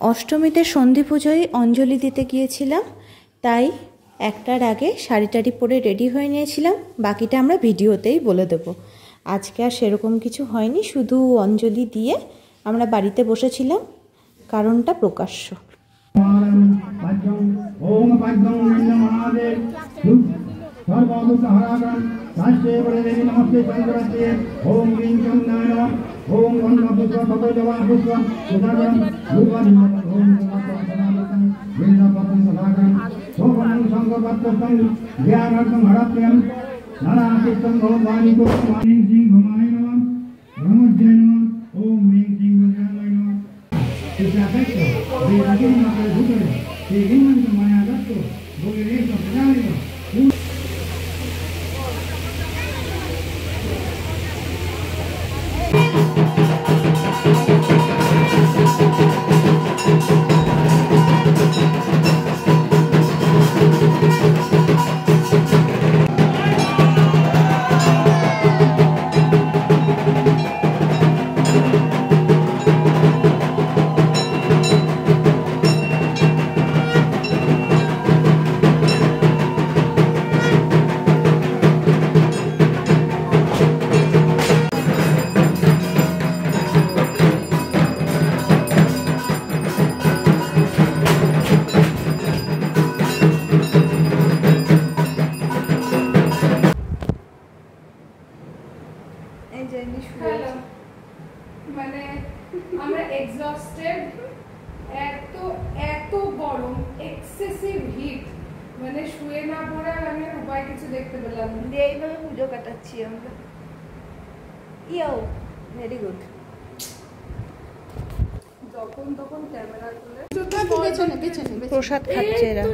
অষ্টমীতে সন্ধি পুজোয় অঞ্জলি দিতে গিয়েছিলাম, তাই একটার আগে শাড়ি টাড়ি পরে রেডি হয়ে নিয়েছিলাম। বাকিটা আমরা ভিডিওতেই বলে দেব। আজকে আর সেরকম কিছু হয়নি, শুধু অঞ্জলি দিয়ে আমরা বাড়িতে বসেছিলাম, কারণটা প্রকাশ্য। মানে আমরা এক্সস্টেড, এত গরম, এক্সেসিভ হিট, মানে শুয়ে না পড়ে আমি আর উপায় কিছু দেখতে পেলাম না। এইভাবে পুজো কাটাচ্ছি আমরা। Very good. যখন তখন ক্যামেরা তুলে প্রসাদ খাচ্ছে এরা। তো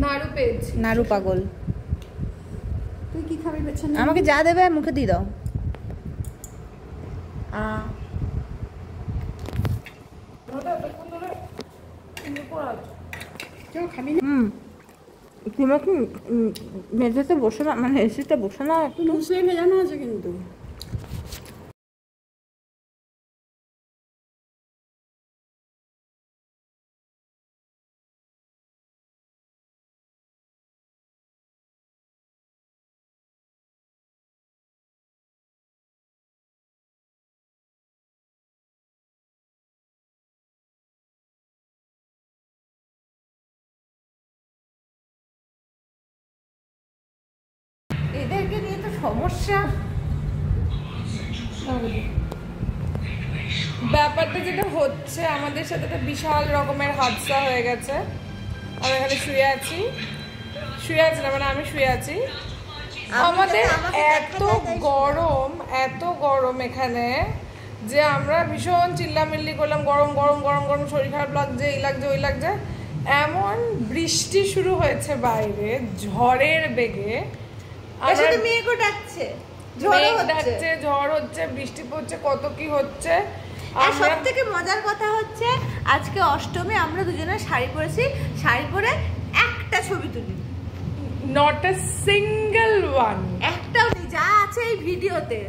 নাড়ু পেয়েছি। নাড়ু পাগল। তুই কি খাবি পেছনে? আমাকে যা দেবে মুখে দিয়ে দাও। তোমরা কি মেঝেতে বসে না, মানে এসিতে বসে না? একটু মুসলিম ভেজানো আছে কিন্তু। এদেরকে নিয়ে তো সমস্যা। ব্যাপারটা যেটা হচ্ছে, আমাদের সাথে একটা বিশাল রকমের হাদসা হয়ে গেছে। আমি এখানে শুয়ে আছি না, মানে আমি শুয়ে আছি। আমাদের এত গরম এখানে যে আমরা ভীষণ চিল্লামিল্লি করলাম, গরম গরম গরম গরম, শরীর খারাপ লাগছে, এই লাগছে ওই লাগছে। এমন বৃষ্টি শুরু হয়েছে বাইরে ঝড়ের বেগে, মেঘও ডাকছে, ঝড় হচ্ছে, বৃষ্টি পড়ছে, কত কি হচ্ছে। আর সব থেকে মজার কথা হচ্ছে, আজকে অষ্টমী, আমরা দুজনে শাড়ি পরেছি, শাড়ি পরে একটা ছবি তুলি, নট আ সিঙ্গেল ওয়ান, একটাও নেই। যা আছে এই ভিডিওতে,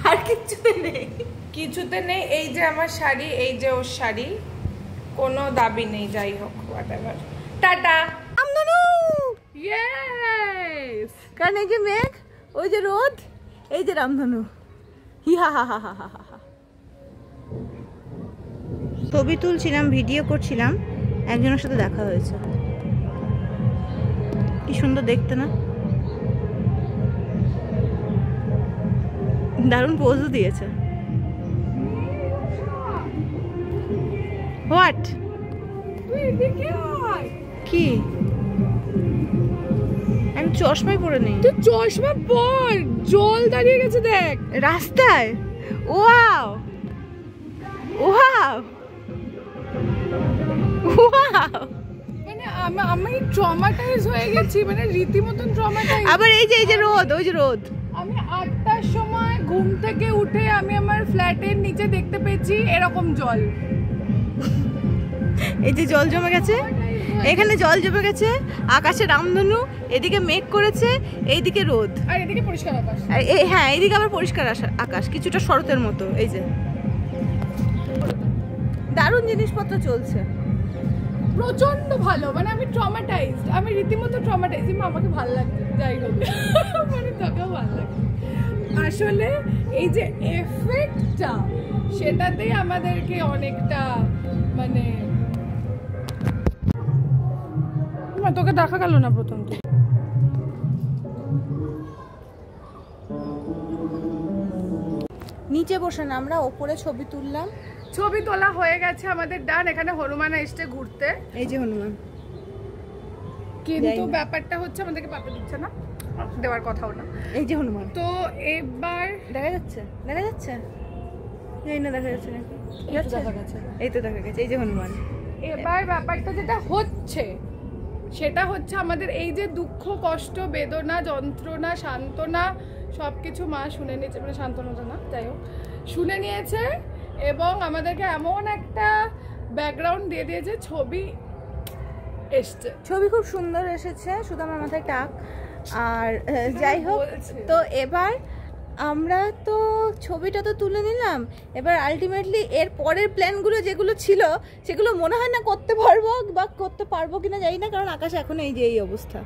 আর কিছুতে নেই। এই যে আমার শাড়ি, এই যে ওর শাড়ি, কোনো দাবি নেই। যাই হোক, হোয়াটএভার, টাটা। ইয়েস, কারণ এই যে মেঘ, ওই যে রোদ, এই যে রামধনু। ছবি তুলছিলাম, ভিডিও করছিলাম, একজনের সাথে দেখা হয়েছে। কি সুন্দর দেখতে না? দারুণ পোজও দিয়েছে। হোয়াট? কি? আমি চশমাই পরে নেই। তুই চশমা পর, জল দাঁড়িয়ে গেছে দেখ রাস্তায়। ওয়াও ওয়াও ওয়াও, মানে আমি ট্রমাটাইজ হয়ে গেছি, মানে রীতিমতন ট্রমাটাইজ। আবার এই যে রোদ, ওই যে রোদ। আমি 8টার সময় ঘুম থেকে উঠে আমি আমার ফ্ল্যাটের নিচে দেখতে পেয়েছি এরকম জল। এই যে জল জমে গেছে, এখানে জল জমে গেছে, আকাশে রামধনু, এদিকে মেঘ করেছে, এইদিকে রোদ, আর এদিকে পরিষ্কার আকাশ। হ্যাঁ, এইদিকে আবার পরিষ্কার আকাশ, কিছুটা শরতের মতো। এই যে দারুণ জিনিসপত্র চলছে, প্রচন্ড ভালো। মানে আমি ট্রমাটাইজড, আমি রীতিমতো ট্রমাটাইজড। আমাকে ভালো লাগছে, যাই হোক মানে তোকেও ভালো লাগছে। আসলে এই যে এফেক্টটা, সেটাতেই আমাদেরকে অনেকটা মানে তোকে দেখা গেল না প্রথম তো। নিচে বসে না, আমরা ওপরে ছবি তুললাম। ছবি তোলা হয়ে গেছে আমাদের, ডান। এখানে হনুমান এসছে ঘুরতে, এই যে হনুমান। কিন্তু ব্যাপারটা হচ্ছে আমাদেরকে পাতা দিচ্ছে না, দেওয়ার কথাও না। এই যে হনুমান। তো এবার দেখা যাচ্ছে, দেখা যাচ্ছে, এই না দেখা যাচ্ছে নাকি? দেখা গেছে, এই তো দেখা গেছে, এই যে হনুমান। এবার ব্যাপারটা যেটা হচ্ছে সেটা হচ্ছে আমাদের এই যে দুঃখ, কষ্ট, বেদনা, যন্ত্রণা, সান্ত্বনা সবকিছু মা শুনে নিয়েছে। মানে সান্ত্বনাটা না, যাই হোক, শুনে নিয়েছে এবং আমাদেরকে এমন একটা ব্যাকগ্রাউন্ড দিয়ে দিয়েছে। ছবি এসছে, ছবি খুব সুন্দর এসেছে, শুধু আমার মাথায় টাক। আর যাই হোক, তো এবার আমরা তো ছবিটা তো তুলে নিলাম। এবার আলটিমেটলি এর পরের প্ল্যানগুলো যেগুলো ছিল সেগুলো মনে হয় না করতে পারবো, বা করতে পারবো কিনা জানি না, কারণ আকাশ এখন এই যে এই অবস্থা।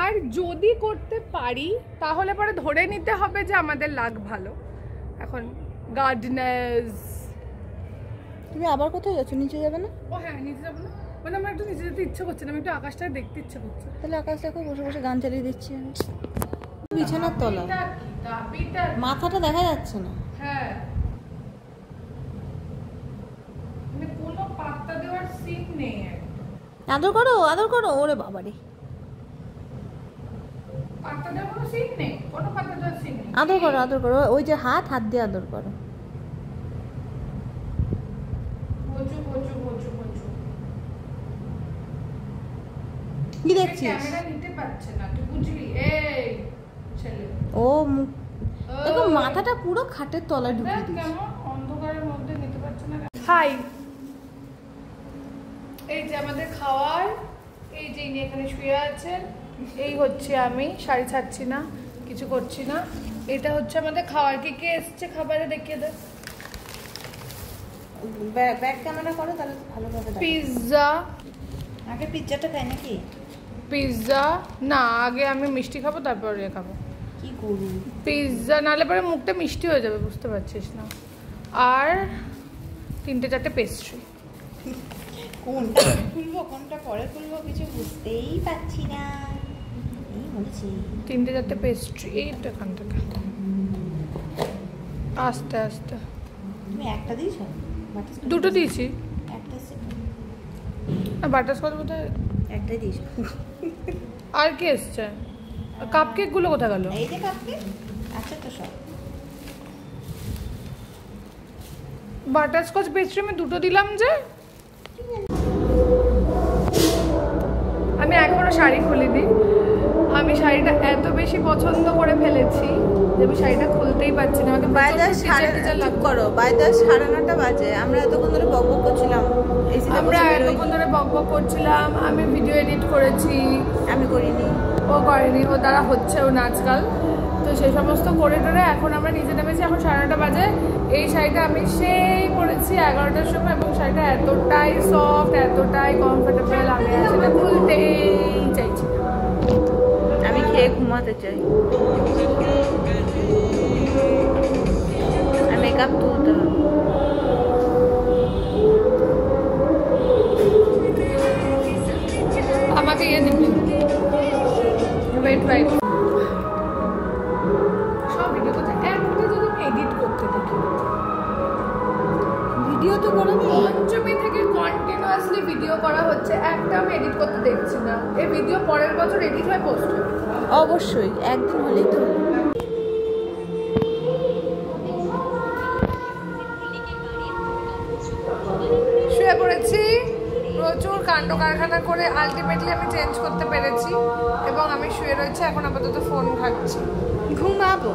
আর যদি করতে পারি তাহলে পরে ধরে নিতে হবে যে আমাদের লাগ ভালো। এখন গার্ডেনার্স। তুমি আবার কোথায় যাচ্ছ? নিচে যাবে না? ও হ্যাঁ, নিচে যাবো না, মানে আমার একটু নিচে যেতে ইচ্ছে করছে না, আমি একটু আকাশটা দেখতে ইচ্ছে করছে। তাহলে আকাশ দেখো, বসে বসে গান চালিয়ে দিচ্ছি আমি। বিছানার তলা, মাথাটা দেখা যাচ্ছে না। হ্যাঁ, মানে কোনো পাত্তা দেওয়ার সিন নেই। আদর করো, আদর করো। ওরে বাবারে, পাত্তা দেওয়ার কোনো সিন নেই, কোনো পাত্তা দেওয়ার সিন নেই। আদর করো, আদর করো। ওই যে হাত দিয়ে আদর করো। বচু বচু বচু বচু। কি দেখছিস? ক্যামেরা নিতে পারছে না, তুই বুঝলি? এই ছেলে, ও মুখ দেখো, মাথাটা পুরো খাটের তলায় ঢুকিয়ে দিয়েছে। কেমন অন্ধকারের মধ্যে নিতে পারছে না। হাই, এই যে আমাদের খাওয়ার, এই যে ইনি এখানে শুয়ে আছেন, এই হচ্ছে আমি, শাড়ি ছাড়ছি না, কিছু করছি না। এটা হচ্ছে আমাদের খাওয়ার। কি কে এসছে খাবারে দেখিয়ে দে। ব্যাক ক্যামেরা করো, তাহলে ভালোভাবে দেখো। পিৎজা। আগে পিৎজাটা খাই নাকি? পিৎজা না, আগে আমি মিষ্টি খাবো, তারপর ইয়ে খাবো। কি করু? পিৎজা নালে পরে মুখটা মিষ্টি হয়ে যাবে, বুঝতে পারছিস না। আর 3-4টে পেস্ট্রি। কোনটা খুলবো কোনটা পরে খুলবো কিছু বুঝতেই পারছি না। এই বলছি 3-4টে পেস্ট্রি, এইটা এখান থেকে আস্তে আস্তে। তুমি একটা দিয়েছো? দুটো দিয়েছি। একটা না, বাটারস্কচ বোধহয় একটাই দিয়েছো। আর কি এসছে? কাপ কেক গুলো কোথায় গেল? এই যে কাপ কেক আছে তো সব। বাটারস্কচ পেস্ট্রি আমি দুটো দিলাম যে। আমি এখনো শাড়ি খুলিনি। আমি শাড়িটা এত বেশি পছন্দ করে ফেলেছি যে আমি শাড়িটা খুলতেই পারছি না। আমাকে বাইরে 9:30 বাজে। আমরা এতক্ষণ ধরে বকবক করছিলাম। আমি ভিডিও এডিট করেছি। আমি করিনি, ও করেনি, ও দ্বারা হচ্ছে ও নাচগাল। তো সেই সমস্ত করে টোরে এখন আমরা নিচে নেমেছি। এখন 9:30 বাজে। এই শাড়িটা আমি সেই পরেছি 11টার সময়, এবং শাড়িটা এতটাই সফট, এতটাই কমফোর্টেবল, আমি সেটা খুলতেই চাইছি। আমি খেয়ে ঘুমাতে চাই। মেকআপ তুলতে হবে। আমাকে ইয়ে দিবি, ওয়েট ওয়েট। সব ভিডিও করতে একটা যদি এডিট করতে দেখি, ভিডিও তো করা নেই। পঞ্চমী থেকে কন্টিনিউয়াসলি ভিডিও করা হচ্ছে, একটা আমি এডিট করতে দেখছি না। এই ভিডিও পরের বছর এডিট হয়ে পোস্ট হবে অবশ্যই, একদিন হলেই তো। শুয়ে পড়েছি, প্রচুর কাণ্ড কারখানা করে আলটিমেটলি আমি চেঞ্জ করতে পেরেছি, এবং আমি শুয়ে রয়েছি। এখন আপাতত ফোন ঘাটছি, ঘুমাবো।